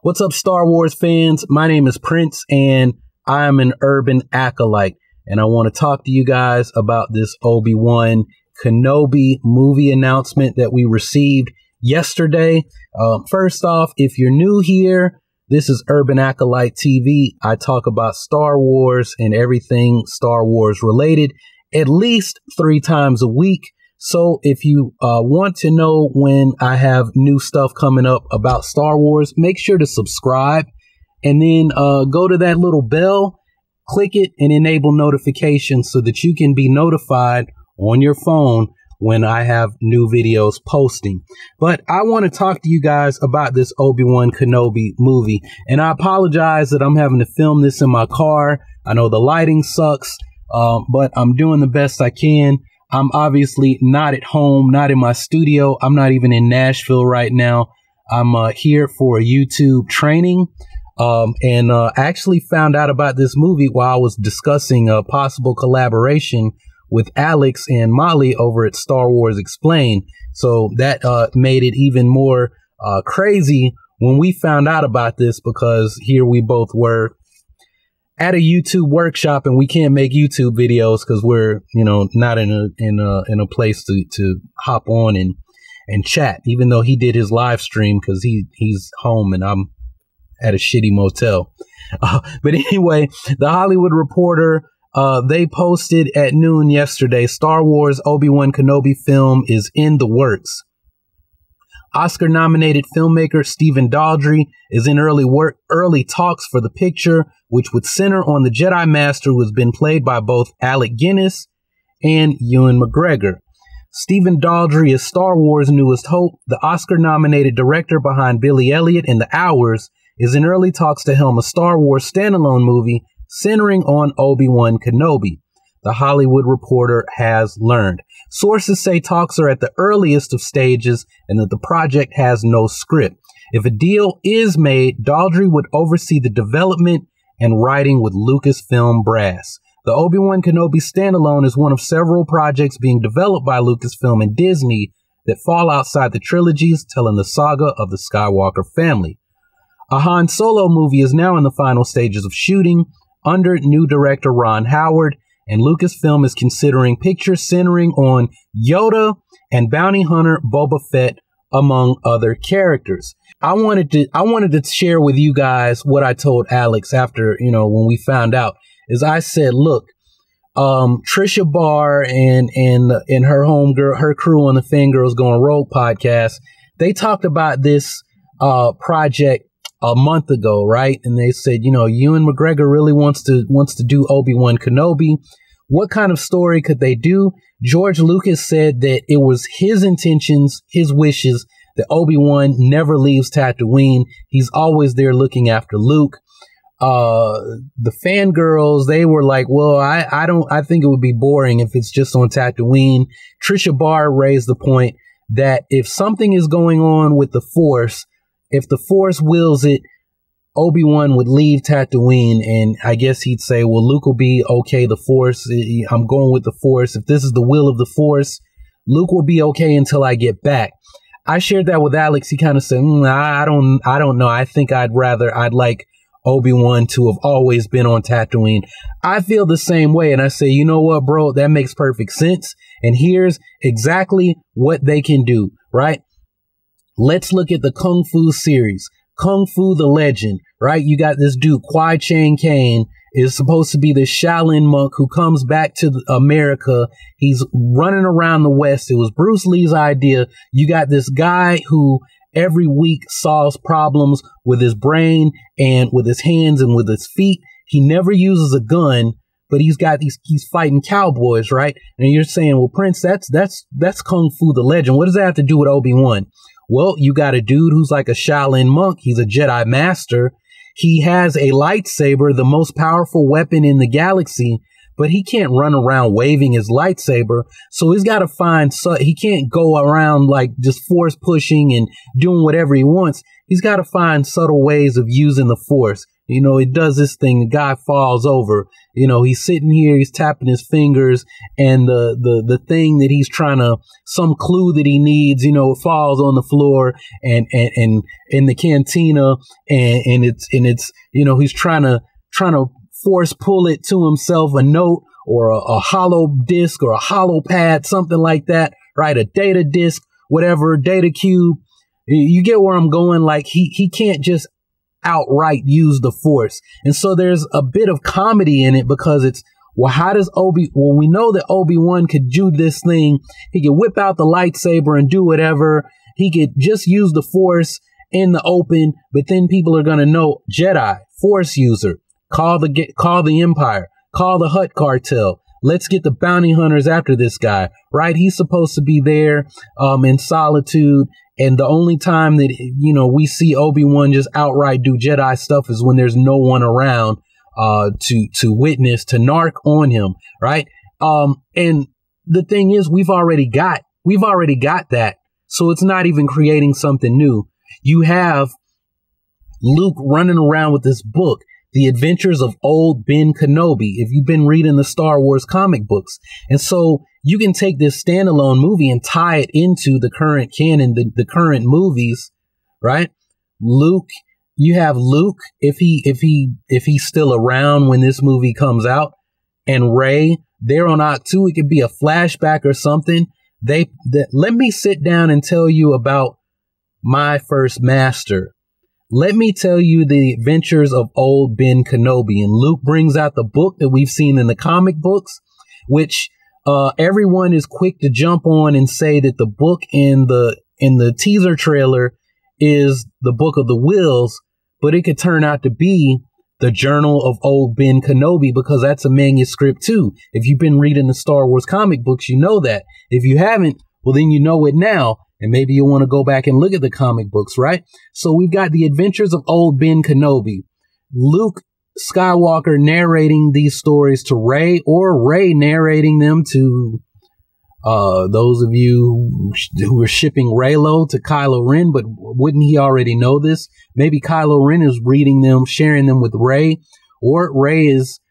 What's up, Star Wars fans? My name is Prince, and I'm an urban acolyte, and I want to talk to you guys about this Obi-Wan Kenobi movie announcement that we received yesterday. First off, if you're new here, this is Urban Acolyte TV. I talk about Star Wars and everything Star Wars related at least 3 times a week. So if you want to know when I have new stuff coming up about Star Wars, make sure to subscribe and then go to that little bell, click it, and enable notifications so that you can be notified on your phone when I have new videos posting. But I want to talk to you guys about this Obi-Wan Kenobi movie. And I apologize that I'm having to film this in my car. I know the lighting sucks, but I'm doing the best I can. I'm obviously not at home, not in my studio. I'm not even in Nashville right now. I'm here for a YouTube training. And I actually found out about this movie while I was discussing a possible collaboration with Alex and Molly over at Star Wars Explained. So that made it even more crazy when we found out about this, because here we both were at a YouTube workshop and we can't make YouTube videos because we're, not in a place to hop on and chat, even though he did his live stream because he's home and I'm at a shitty motel. But anyway, The Hollywood Reporter, they posted at noon yesterday, Star Wars Obi-Wan Kenobi film is in the works. Oscar-nominated filmmaker Stephen Daldry is in early talks for the picture, which would center on the Jedi Master, who has been played by both Alec Guinness and Ewan McGregor. Stephen Daldry is Star Wars' newest hope. The Oscar-nominated director behind Billy Elliot and The Hours is in early talks to helm a Star Wars standalone movie centering on Obi-Wan Kenobi, The Hollywood Reporter has learned. Sources say talks are at the earliest of stages and that the project has no script. If a deal is made, Daldry would oversee the development and writing with Lucasfilm brass. The Obi-Wan Kenobi standalone is one of several projects being developed by Lucasfilm and Disney that fall outside the trilogies, telling the saga of the Skywalker family. A Han Solo movie is now in the final stages of shooting under new director Ron Howard, and Lucasfilm is considering pictures centering on Yoda and bounty hunter Boba Fett, among other characters. I wanted to share with you guys what I told Alex after, when we found out, is I said, look, Trisha Barr and her homegirl, her crew on the Fangirls Going Rogue podcast, they talked about this project a month ago, right? And they said, Ewan McGregor really wants to do Obi-Wan Kenobi. What kind of story could they do? George Lucas said that it was his intentions, his wishes, that Obi-Wan never leaves Tatooine. He's always there looking after Luke. The fangirls, they were like, well, I think it would be boring if it's just on Tatooine. Trisha Barr raised the point that if something is going on with the Force, if the Force wills it, Obi-Wan would leave Tatooine, and I guess he'd say, well, Luke will be okay, the Force, I'm going with the Force. If this is the will of the Force, Luke will be okay until I get back. I shared that with Alex. He kind of said, I don't know. I think I'd like Obi-Wan to have always been on Tatooine. I feel the same way. And I say, you know what, bro, that makes perfect sense. And here's exactly what they can do, right? Let's look at the Kung Fu series. Kung Fu the Legend, right? You got this dude, Kwai Chang Caine, is supposed to be this Shaolin monk who comes back to America. He's running around the West. It was Bruce Lee's idea. You got this guy who every week solves problems with his brain and with his hands and with his feet. He never uses a gun, but he's fighting cowboys, right? And you're saying, well, Prince, that's Kung Fu the Legend. What does that have to do with Obi-Wan? Well, you got a dude who's like a Shaolin monk. He's a Jedi master. He has a lightsaber, the most powerful weapon in the galaxy, but he can't run around waving his lightsaber. So he's got to he can't go around like just force pushing and doing whatever he wants. He's got to find subtle ways of using the Force. it does this thing. The guy falls over. He's sitting here, he's tapping his fingers, and the thing that he's some clue that he needs, falls on the floor and in the cantina, and it's he's trying to force pull it to himself, a note or a hollow disc or a hollow pad, something like that, right? A data disc, whatever, data cube. You get where I'm going? Like he can't just outright use the Force. And so there's a bit of comedy in it, because it's, how does we know that Obi-Wan could do this thing. He could whip out the lightsaber and do whatever. He could just use the Force in the open, but then people are going to know Jedi, Force user, call the Empire, call the Hutt cartel. Let's get the bounty hunters after this guy, right? He's supposed to be there in solitude. And the only time that, we see Obi-Wan just outright do Jedi stuff is when there's no one around to witness, to narc on him, right? And the thing is, we've already got that. So it's not even creating something new. You have Luke running around with this book, The Adventures of Old Ben Kenobi, if you've been reading the Star Wars comic books. And so you can take this standalone movie and tie it into the current canon, the current movies, right? You have Luke, if he's still around when this movie comes out, and Rey, they're on Octu. It could be a flashback or something. Let me sit down and tell you about my first master. Let me tell you the adventures of old Ben Kenobi. And Luke brings out the book that we've seen in the comic books, which everyone is quick to jump on and say that the book in the teaser trailer is the Book of the Wills, but it could turn out to be the Journal of Old Ben Kenobi, because that's a manuscript too. If you've been reading the Star Wars comic books, you know that. If you haven't, well, then you know it now. And maybe you'll want to go back and look at the comic books, right? So we've got the adventures of old Ben Kenobi. Luke Skywalker narrating these stories to Rey, or Rey narrating them to those of you who are shipping Reylo to Kylo Ren, but wouldn't he already know this? Maybe Kylo Ren is reading them, sharing them with Rey, or Rey is,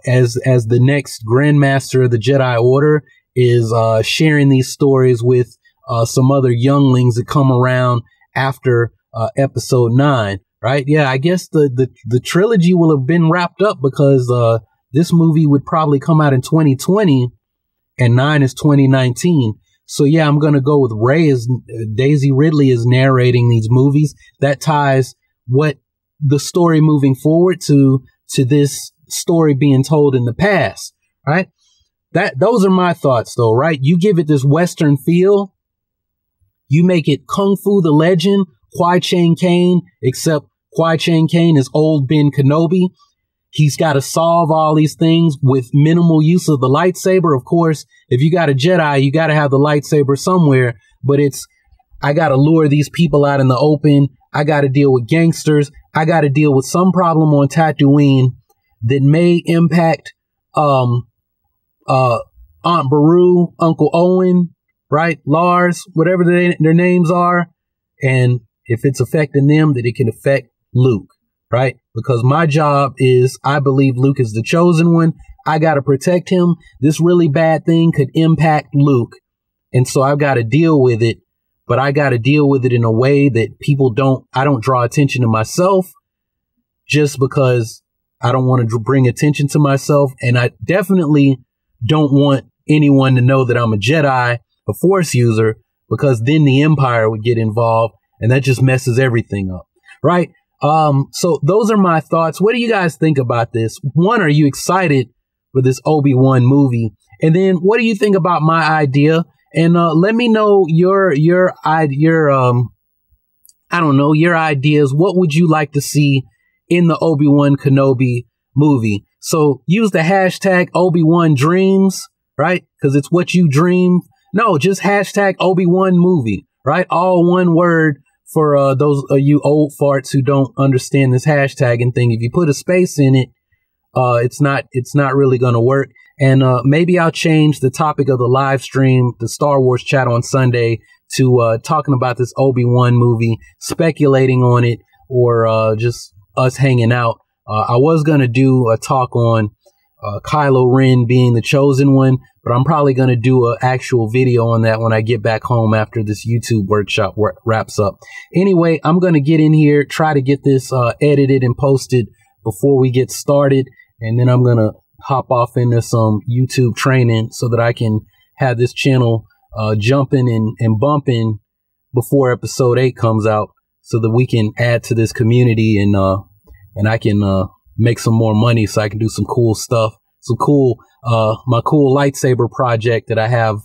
as the next Grandmaster of the Jedi Order, is sharing these stories with some other younglings that come around after episode 9, right? Yeah, I guess the trilogy will have been wrapped up, because this movie would probably come out in 2020 and 9 is 2019. So yeah, I'm going to go with Rey as Daisy Ridley is narrating these movies. That ties what the story moving forward to this story being told in the past, right? Those are my thoughts though, right? You give it this Western feel. You make it Kung Fu the Legend, Kwai Chang Caine, except Kwai Chang Caine is old Ben Kenobi. He's got to solve all these things with minimal use of the lightsaber. Of course, if you got a Jedi, you got to have the lightsaber somewhere. But I got to lure these people out in the open. I got to deal with gangsters. I got to deal with some problem on Tatooine that may impact Aunt Beru, Uncle Owen, right? Lars, whatever their names are. And if it's affecting them, that it can affect Luke, right? Because my job is, I believe Luke is the chosen one. I got to protect him. This really bad thing could impact Luke. And so I've got to deal with it, but I got to deal with it in a way that I don't draw attention to myself just because I don't want to bring attention to myself. And I definitely don't want anyone to know that I'm a Jedi, a Force user, because then the Empire would get involved and that just messes everything up, right? So those are my thoughts. What do you guys think about this? One, are you excited for this Obi-Wan movie? And then what do you think about my idea? And let me know your ideas. What would you like to see in the Obi-Wan Kenobi movie? So use the hashtag Obi-Wan Dreams, right? Because it's what you dream. No, just hashtag Obi-Wan movie, right? All one word. For those of you old farts who don't understand this hashtagging thing, if you put a space in it, it's not really going to work. And maybe I'll change the topic of the live stream, the Star Wars chat on Sunday, to talking about this Obi-Wan movie, speculating on it, or just us hanging out I was going to do a talk on Kylo Ren being the chosen one, but I'm probably going to do an actual video on that when I get back home after this YouTube workshop wraps up. Anyway, I'm going to get in here, try to get this edited and posted before we get started, and then I'm going to hop off into some YouTube training so that I can have this channel jumping and bumping before episode 8 comes out, so that we can add to this community and I can make some more money so I can do some cool stuff, my cool lightsaber project that I have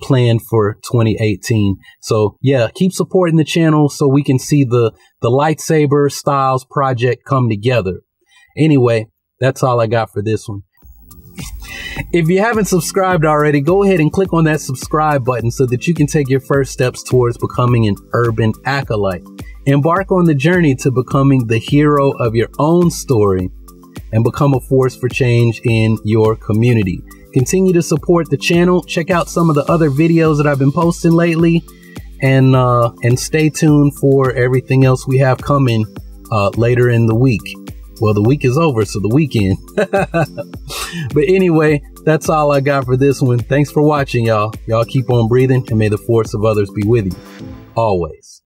planned for 2018. So yeah, keep supporting the channel so we can see the lightsaber styles project come together. Anyway, that's all I got for this one. If you haven't subscribed already, go ahead and click on that subscribe button so that you can take your first steps towards becoming an urban acolyte. Embark on the journey to becoming the hero of your own story and become a force for change in your community. Continue to support the channel. Check out some of the other videos that I've been posting lately, and stay tuned for everything else we have coming later in the week. Well, the week is over, so the weekend. But anyway, that's all I got for this one. Thanks for watching, y'all. Y'all keep on breathing, and may the force of others be with you always.